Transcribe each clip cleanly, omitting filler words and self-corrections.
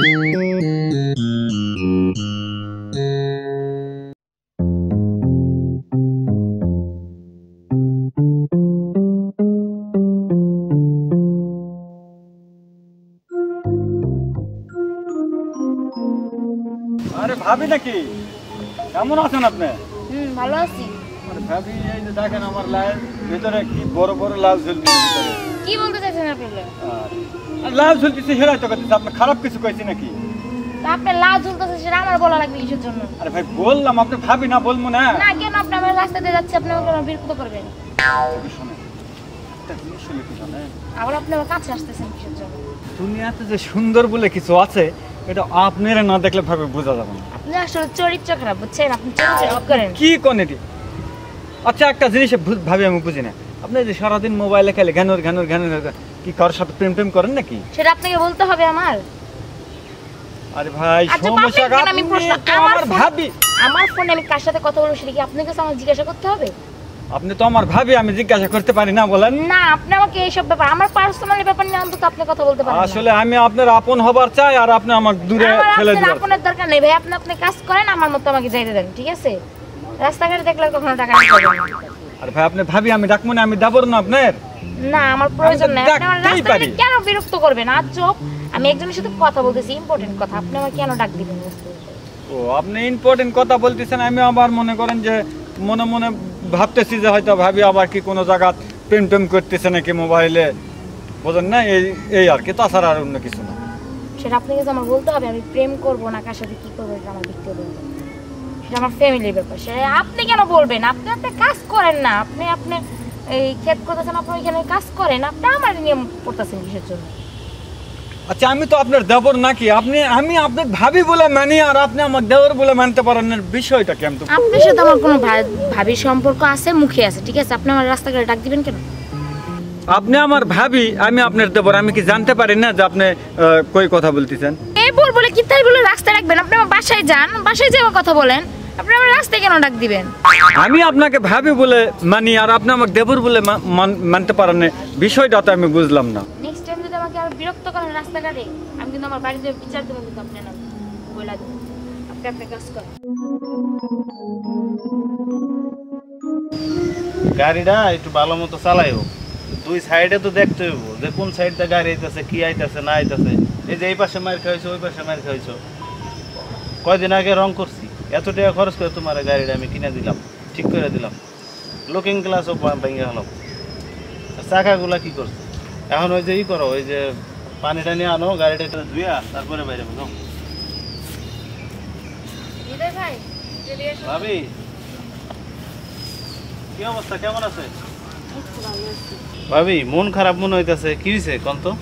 আরে ভাবি নাকি? কেমন আছেন আপনি? ভালো আছি। আরে ভাবি এই যে দেখেন আমার লাইন ভিতরে কি বড় বড় লাল ঝুলছে ভিতরে। কি বলতে চাইছেন আপনি? আর লাল ঝুলছে হেরাই তো কথা আপনি খারাপ কিছু কইছি নাকি? তা আপনি লাল ঝুলতেছে সেটা আমার বলা লাগবে কিসের জন্য? আরে ভাই বললাম আপনি ভাবি না বলবো না। না কেন আপনি আমার রাস্তা দিয়ে যাচ্ছে আপনি আমাকে বিরক্ত করবেন? শুনুন একটা জিনিস শুনে কি জানেন? আবার আপনি আমার কাছে আসতেছেন কিসের জন্য? দুনিয়াতে যে সুন্দর বলে কিছু আছে এটা আপনারা না দেখলে ভাবে বোঝা যাবে না। আপনি আসলে চরিত্র খারাপ বুঝছেন, আপনি চরিত্র খারাপ করেন। কি কোন এটি? আচ্ছা একটা জিনিস ভাবি আমি বুঝি না, আপনি যে সারাদিন মোবাইলে খেলে ঘ্যানোর ঘ্যানোর ঘ্যানোর কি কারোর সাথে প্রেম টেম করেন নাকি? সেটা আপনাকে বলতে হবে আমার? আরে ভাই সমস্যা কার? আমি প্রশ্ন আমার ভাবি আমার ফোনে আমি কার সাথে কথা বলবো সেটা কি আপনাকে আমার জিজ্ঞাসা করতে হবে? আপনি তো আমার ভাবি, আমি জিজ্ঞাসা করতে পারি না বলেন? না আপনি আমাকে এইসব ব্যাপার আমার পার্সোনাল ব্যাপার নিয়ে অন্তত আপনি কথা বলতে পারেন না। আসলে আমি আপনার আপন হবার চাই আর আপনি আমাকে দূরে ফেলে দিবেন। আপনার দরকার নেই ভাই, আপনি কাজ করেন, আমার মত আমাকে যাইতে দেন, ঠিক আছে? রাস্তাঘাটে দেখলে কখনো টাকা নিতে হবে না। আরে ভাই আপনি ভাবি আমি ডাকবো না, আমি দাবর না আপনার? না আমার প্রয়োজন নাই, আপনি আমার রাস্তাঘাটে কেন বিরক্ত করবেন? আজ চোখ আমি একজনের সাথে কথা বলতেছি, ইম্পর্টেন্ট কথা, আপনি আমাকে কেন ডাক দিবেন? ও আপনি ইম্পর্টেন্ট কথা বলতেছেন, আমি আবার মনে করেন যে মনে মনে ভাবতেছি যে হয়তো ভাবি আবার কি কোনো জায়গা প্রেম টেম করতেছে নাকি মোবাইলে, বোঝেন না? এই আর কি, তাছাড়া আর অন্য কিছু না। সেটা আপনাকে আমার বলতে হবে আমি প্রেম করবো না কার সাথে কি করবো এটা আমার ব্যক্তিগত ব্যাপার, সেটা আমার ফ্যামিলির ব্যাপার। সেটা আপনি কেন বলবেন? আপনি কাজ করেন না, আপনি এই ক্ষেত করতেছেন, আপনি ওইখানে কাজ করেন, আপনি আমার নিয়ম করতেছেন কিসের জন্য? আচ্ছা আমি তো আপনার দেবর নাকি? আমি আপনার ভাবি বলে মানি আর আপনি আমার দেবর বলে মানতে পারেন না, বিষয়টা কেমন? আপনার সাথে আমার কোনো ভাবির সম্পর্ক আছে, মুখে আছে, ঠিক আছে? আপনি আমার রাস্তাঘাটে ডাক দিবেন কেন? আপনি আমার ভাবি, আমি আপনার দেবর, আমি কি জানতে পারি না যে আপনি কই কথা বলতেছেন? এই বলে কি তাই বলে রাস্তায় রাখবেন? আপনি আমার বাসায় যান, বাসায় যাওয়ার কথা বলেন, আপনি আমার রাস্তায় কেন ডাক দিবেন? আমি আপনাকে ভাবি বলে মানি আর আপনি আমাকে দেবর বলে মানতে পারেন না, বিষয়টা তো আমি বুঝলাম না। নেক্সট টাইম যদি আমাকে আর বিরক্ত করেন রাস্তাঘাটে, আমি কিন্তু আমার বাড়িতে বিচার দেবো, কিন্তু আপনি না বলে দেবেন। আপনি আপনার কাজ করেন। গাড়িটা একটু ভালো মতো চালাইও, দুই সাইডে তো দেখতে হইব যে কোন সাইডটা গাড়ি আইতেছে, কি আইতেছে না আইতেছে। এই যে এই পাশে মার খাইছো, ওই পাশে মার খাইছো। কয়দিন আগে রং করছি, এত টাকা খরচ করে তোমার গাড়িটা আমি কিনে দিলাম, ঠিক করে দিলাম, লুকিং গ্লাসও ভেঙে হলাম, চাকাগুলা কি করছে? এখন ওই যে ই করো, ওই যে পানিটা নিয়ে আনো, গাড়িটা ধুইয়া তারপরে বাইরে বলো। ভাবি কি অবস্থা, কেমন আছে? ভাবি মন খারাপ মনে হইতাছে, কি হইছে কোন তো?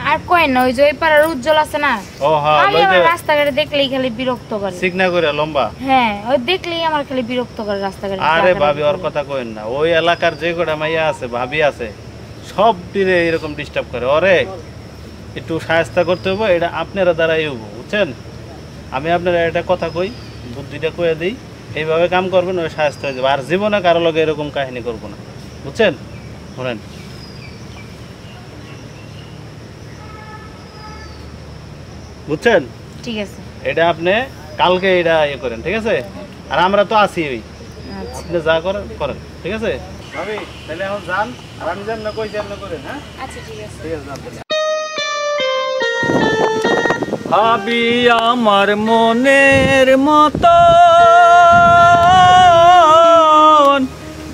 আর কই না, ওই যে ওই পাড়ার উজ্জ্বল আছে না, ও হ্যাঁ, ওই যে রাস্তাঘাটে দেখলেই খালি বিরক্ত করে, সিগনা করে লম্বা। হ্যাঁ ওই দেখলেই আমার খালি বিরক্ত করে রাস্তাঘাটে। আরে ভাবি ওর কথা কইেন না, ওই এলাকার যে কটা মাইয়া আছে, ভাবি আছে, সব দিনে এরকম ডিস্টার্ব করে। ওরে একটু সাহায্য করতে হবে, এটা আপনারা দ্বারাই হইব, বুঝছেন? আমি আপনারা একটা কথা কই, বুদ্ধিটা কয়ে দিই, এইভাবে কাম করবেন, ওই সাহায্য হয়ে যাবে। আর জীবনে কারো লগে এরকম কাহিনী করবো না, বুঝছেন? শোনেন, বুঝছেন? ঠিক আছে, এটা আপনি কালকে এটা ইয়ে করেন, ঠিক আছে? আর আমরা তো আছি, ওই আপনি যা করেন করেন, ঠিক আছে? ভাবি তাহলে এখন যান, আর আমি যেমন কইছি এমন করেন। হ্যাঁ আচ্ছা ঠিক আছে, ঠিক আছে। ভাবি আমার মনের মতো,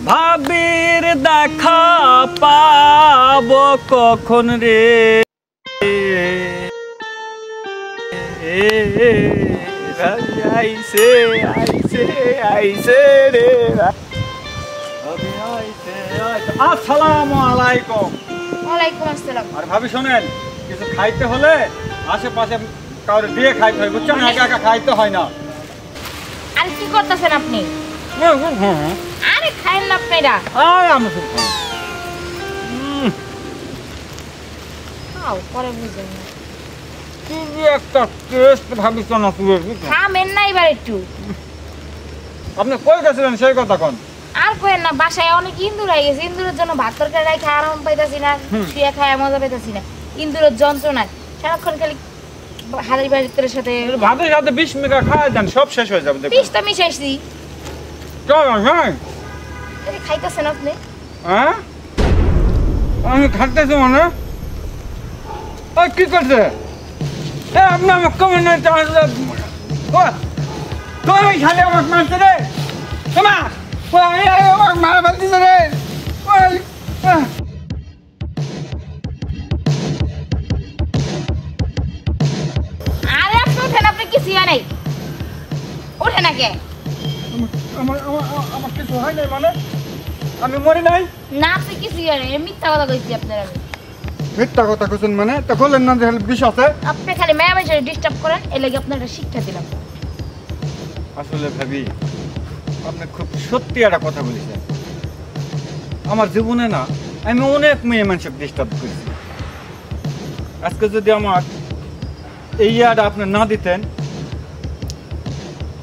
ভাবির দেখা পাবো কখন রে? আইসে আইসে আইসে রে। আসসালামু আলাইকুম। ওয়ালাইকুম আসসালাম। আর ভাবি শোনেন, কিছু খাইতে হলে আশেপাশে কাউরে দিয়ে খাইতে হয়, বুঝছেন? একা একা খাইতে হয় না। আর কি করতেছেন আপনি? আরে খাইন না আপনারা। আমি খাও, পরে বুঝবেন না। কি একটা টেস্ট ভাবিস না তুই? খামেন না এবার একটু। আপনি কই গেছিলেন সেই কথা কোন? আর কইেন না, বাসায় অনেক ইন্দুর হয়ে গেছে, ইন্দুরের জন্য ভাত তরকারি খাই আরাম পাইতাছি না, শুয়ে খায় মজা পাইতাছি না, ইন্দুরের যন্ত্রণায় সারাক্ষণ খালি হাড়ি বাড়ির সাথে ভাতের সাথে 20 মিনিট খাওয়া দেন, সব শেষ হয়ে যাবে দেখুন। বিষটা মিশাইছি। চল হ্যাঁ এই খাইতেছেন আপনি? হ্যাঁ আমি খাইতেছি মানে ওই কি করছে আপনি আমার কমে না তুমি খালি আমার মারছে রে তোমা আমার মারা ফেলতেছে রে আরে আপনি ওঠেন, আপনি কি সিয়া নেই, ওঠে না কে? আমার কিছু হয় নাই মানে আমি মরি নাই। না আপনি কি সিয়া নেই, মিথ্যা কথা কইছি আপনার। আমি মিথ্যা কথা কইছেন মানে তা বললেন না যে বিষ আছে। আপনি খালি মেয়ে মানুষের ডিস্টার্ব করেন, এর লাগি আপনার একটা শিক্ষা দিলাম। আসলে ভাবি আপনি খুব সত্যি একটা কথা বলেছেন। আমার জীবনে না আমি অনেক মেয়ে মানুষকে ডিস্টার্ব করেছি। আজকে যদি আমার এই ইয়াটা আপনি না দিতেন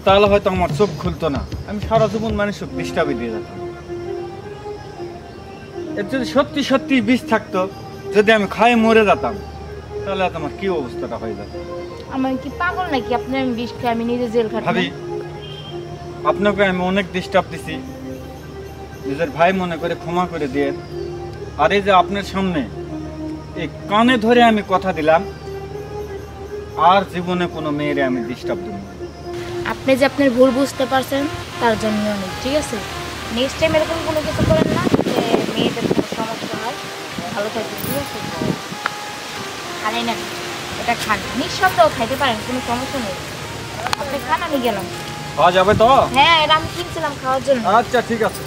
তাহলে হয়তো আমার চোখ খুলতো না, আমি সারা জীবন মানুষকে ডিস্টার্বই দিয়ে যেতাম। এর যদি সত্যি সত্যি বিষ থাকতো, যদি আমি খাই মরে যেতাম তাহলে আমার কি অবস্থাটা হয়ে যেত। আমি কি পাগল নাকি আপনি আমি বিষ খাই আমি নিজে জেল খাটি? ভাবি আপনাকে আমি অনেক ডিস্টার্ব দিছি, নিজের ভাই মনে করে ক্ষমা করে দিয়ে। আর এই যে আপনার সামনে এই কানে ধরে আমি কথা দিলাম আর জীবনে কোনো মেয়েরে আমি ডিস্টার্ব দেব না। আপনি যে আপনার ভুল বুঝতে পারছেন তার জন্য অনেক ঠিক আছে। নেক্সট টাইম এরকম কোনো কিছু করেন না যে মেয়েদের কোনো সমস্যা হয়। ভালো থাকবেন ঠিক আছে। খালি না এটা খান, নিঃশব্দেও খাইতে পারেন, কোনো সমস্যা নেই। আপনি খান, আমি গেলাম। খাওয়া যাবে তো? হ্যাঁ এটা আমি কিনছিলাম খাওয়ার জন্য। আচ্ছা ঠিক আছে।